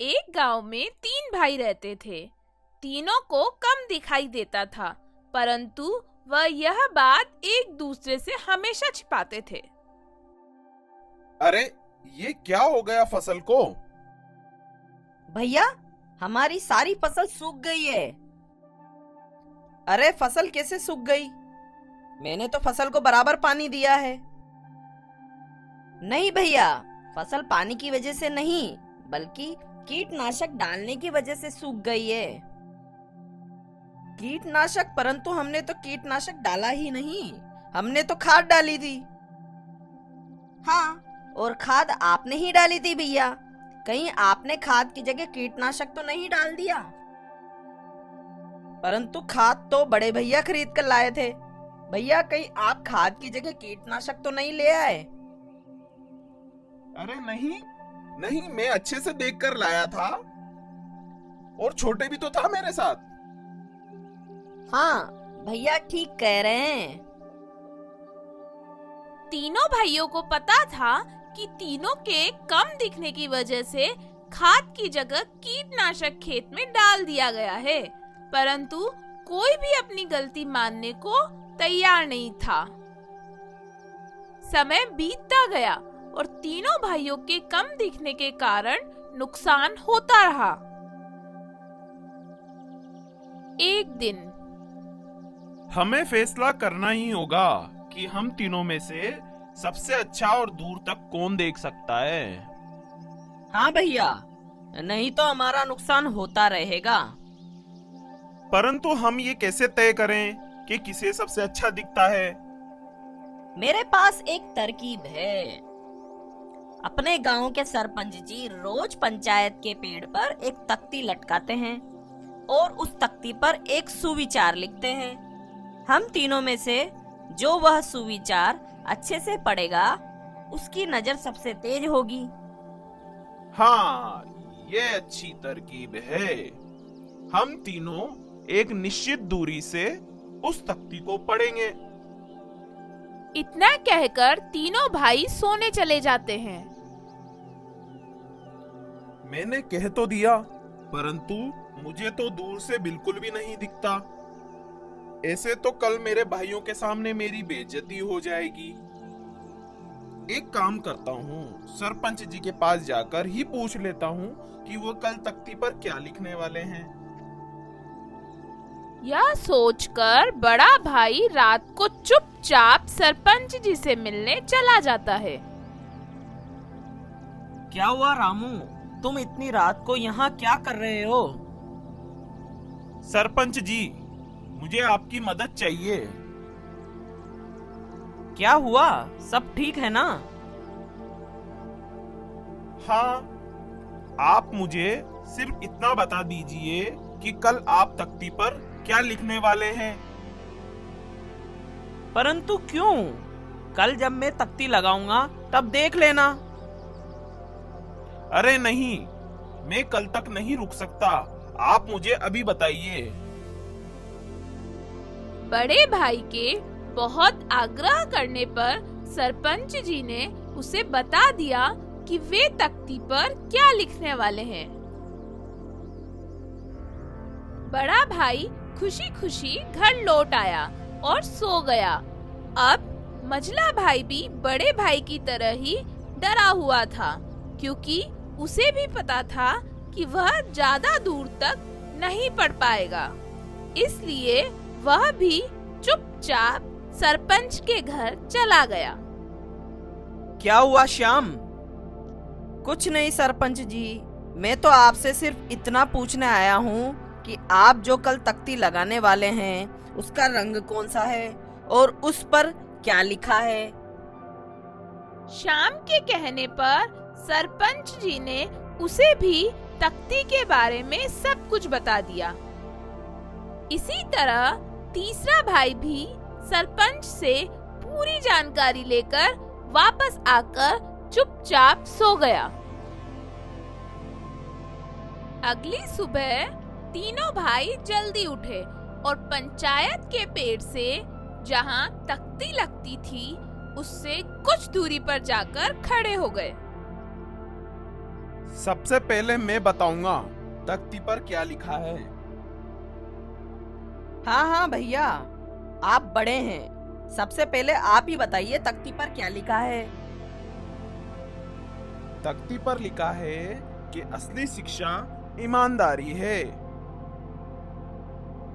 एक गांव में 3 भाई रहते थे। तीनों को कम दिखाई देता था, परंतु वह यह बात एक दूसरे से हमेशा छिपाते थे। अरे ये क्या हो गया फसल को? भैया, हमारी सारी फसल सूख गई है। अरे फसल कैसे सूख गई? मैंने तो फसल को बराबर पानी दिया है। नहीं भैया, फसल पानी की वजह से नहीं, बल्कि कीटनाशक डालने की वजह से सूख गई है। कीटनाशक? परंतु हमने तो कीटनाशक डाला ही नहीं, हमने तो खाद डाली थी। हाँ, और खाद आपने ही डाली थी भैया। कहीं आपने खाद की जगह कीटनाशक तो नहीं डाल दिया? परंतु खाद तो बड़े भैया खरीद कर लाए थे। भैया, कहीं आप खाद की जगह कीटनाशक तो नहीं ले आए? अरे नहीं नहीं, मैं अच्छे से देख कर लाया था, और छोटे भी तो था मेरे साथ। हाँ भैया, ठीक कह रहे हैं। तीनों भाइयों को पता था कि तीनों के कम दिखने की वजह से खाद की जगह कीटनाशक खेत में डाल दिया गया है, परंतु कोई भी अपनी गलती मानने को तैयार नहीं था। समय बीतता गया और तीनों भाइयों के कम दिखने के कारण नुकसान होता रहा। एक दिन हमें फैसला करना ही होगा कि हम तीनों में से सबसे अच्छा और दूर तक कौन देख सकता है। हाँ भैया, नहीं तो हमारा नुकसान होता रहेगा। परंतु हम ये कैसे तय करें कि किसे सबसे अच्छा दिखता है? मेरे पास एक तरकीब है। अपने गांव के सरपंच जी रोज पंचायत के पेड़ पर एक तख्ती लटकाते हैं और उस तख्ती पर एक सुविचार लिखते हैं। हम तीनों में से जो वह सुविचार अच्छे से पढ़ेगा, उसकी नजर सबसे तेज होगी। हाँ, ये अच्छी तरकीब है। हम तीनों एक निश्चित दूरी से उस तख्ती को पढ़ेंगे। इतना कहकर तीनों भाई सोने चले जाते हैं। मैंने कह तो दिया, परंतु मुझे तो दूर से बिल्कुल भी नहीं दिखता। ऐसे तो कल मेरे भाइयों के सामने मेरी बेइज्जती हो जाएगी। एक काम करता हूँ, सरपंच जी के पास जाकर ही पूछ लेता हूँ कि वो कल तख्ती पर क्या लिखने वाले हैं। यह सोचकर बड़ा भाई रात को चुपचाप सरपंच जी से मिलने चला जाता है। क्या हुआ रामू, तुम इतनी रात को यहाँ क्या कर रहे हो? सरपंच जी, मुझे आपकी मदद चाहिए। क्या हुआ? सब ठीक है ना? हाँ, आप मुझे सिर्फ इतना बता दीजिए कि कल आप तख्ती पर क्या लिखने वाले हैं। परंतु क्यों? कल जब मैं तख्ती लगाऊंगा तब देख लेना। अरे नहीं, मैं कल तक नहीं रुक सकता, आप मुझे अभी बताइए। बड़े भाई के बहुत आग्रह करने पर सरपंच जी ने उसे बता दिया कि वे तख्ती पर क्या लिखने वाले हैं। बड़ा भाई खुशी खुशी घर लौट आया और सो गया। अब मझला भाई भी बड़े भाई की तरह ही डरा हुआ था, क्योंकि उसे भी पता था कि वह ज्यादा दूर तक नहीं पढ़ पाएगा। इसलिए वह भी चुपचाप सरपंच के घर चला गया। क्या हुआ श्याम? कुछ नहीं सरपंच जी, मैं तो आपसे सिर्फ इतना पूछने आया हूँ कि आप जो कल तख्ती लगाने वाले हैं उसका रंग कौन सा है और उस पर क्या लिखा है। शाम के कहने पर सरपंच जी ने उसे भी तख्ती के बारे में सब कुछ बता दिया। इसी तरह तीसरा भाई भी सरपंच से पूरी जानकारी लेकर वापस आकर चुपचाप सो गया। अगली सुबह तीनों भाई जल्दी उठे और पंचायत के पेड़ से जहां तख्ती लगती थी उससे कुछ दूरी पर जाकर खड़े हो गए। सबसे पहले मैं बताऊंगा तख्ती पर क्या लिखा है। हाँ हाँ भैया, आप बड़े हैं, सबसे पहले आप ही बताइए तख्ती पर क्या लिखा है। तख्ती पर लिखा है कि असली शिक्षा ईमानदारी है।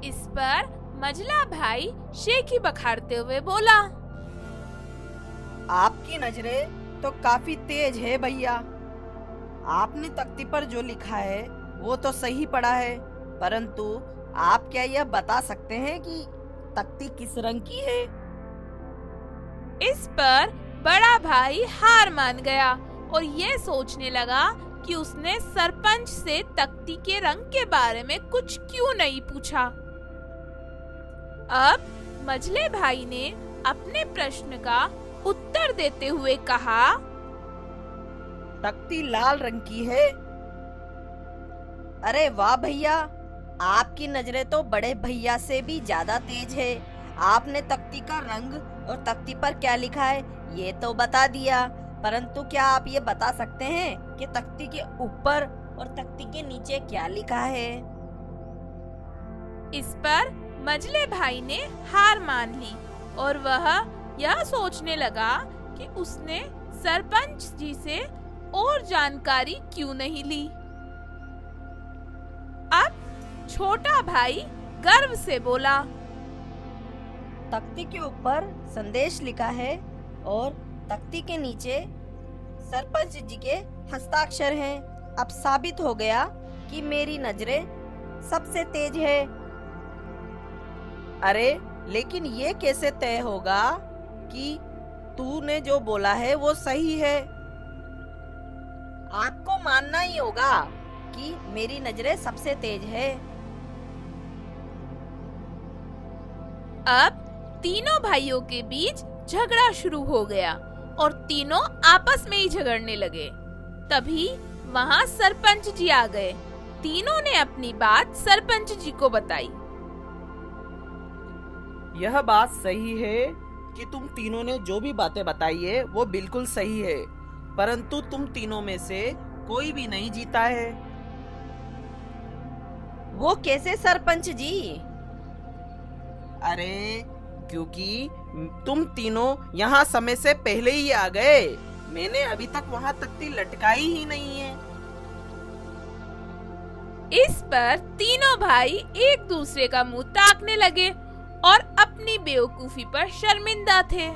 इस पर मजला भाई शेखी बखारते हुए बोला। आपकी नजरें तो काफी तेज है भैया। आपने तख्ती पर जो लिखा है वो तो सही पढ़ा है, परंतु आप क्या यह बता सकते हैं कि तख्ती किस रंग की है? इस पर बड़ा भाई हार मान गया और ये सोचने लगा कि उसने सरपंच से तख्ती के रंग के बारे में कुछ क्यों नहीं पूछा। अब मजले भाई ने अपने प्रश्न का उत्तर देते हुए कहा, तख्ती लाल रंग की है। अरे वाह भैया, आपकी नजरें तो बड़े भैया से भी ज्यादा तेज है। आपने तख्ती का रंग और तख्ती पर क्या लिखा है ये तो बता दिया, परंतु क्या आप ये बता सकते हैं कि तख्ती के ऊपर और तख्ती के नीचे क्या लिखा है? इस पर मजले भाई ने हार मान ली और वह यह सोचने लगा कि उसने सरपंच जी से और जानकारी क्यों नहीं ली। अब छोटा भाई गर्व से बोला, तख्ती के ऊपर संदेश लिखा है और तख्ती के नीचे सरपंच जी के हस्ताक्षर हैं। अब साबित हो गया कि मेरी नजरें सबसे तेज है। अरे लेकिन ये कैसे तय होगा कि तूने जो बोला है वो सही है? आपको मानना ही होगा कि मेरी नजरें सबसे तेज है। अब तीनों भाइयों के बीच झगड़ा शुरू हो गया और तीनों आपस में ही झगड़ने लगे। तभी वहाँ सरपंच जी आ गए। तीनों ने अपनी बात सरपंच जी को बताई। यह बात सही है कि तुम तीनों ने जो भी बातें बताई है वो बिल्कुल सही है, परंतु तुम तीनों में से कोई भी नहीं जीता है। वो कैसे सरपंच जी? अरे क्योंकि तुम तीनों यहाँ समय से पहले ही आ गए। मैंने अभी तक वहाँ तख्ती लटकाई ही नहीं है। इस पर तीनों भाई एक दूसरे का मुंह ताकने लगे और अपनी बेवकूफी पर शर्मिंदा थे।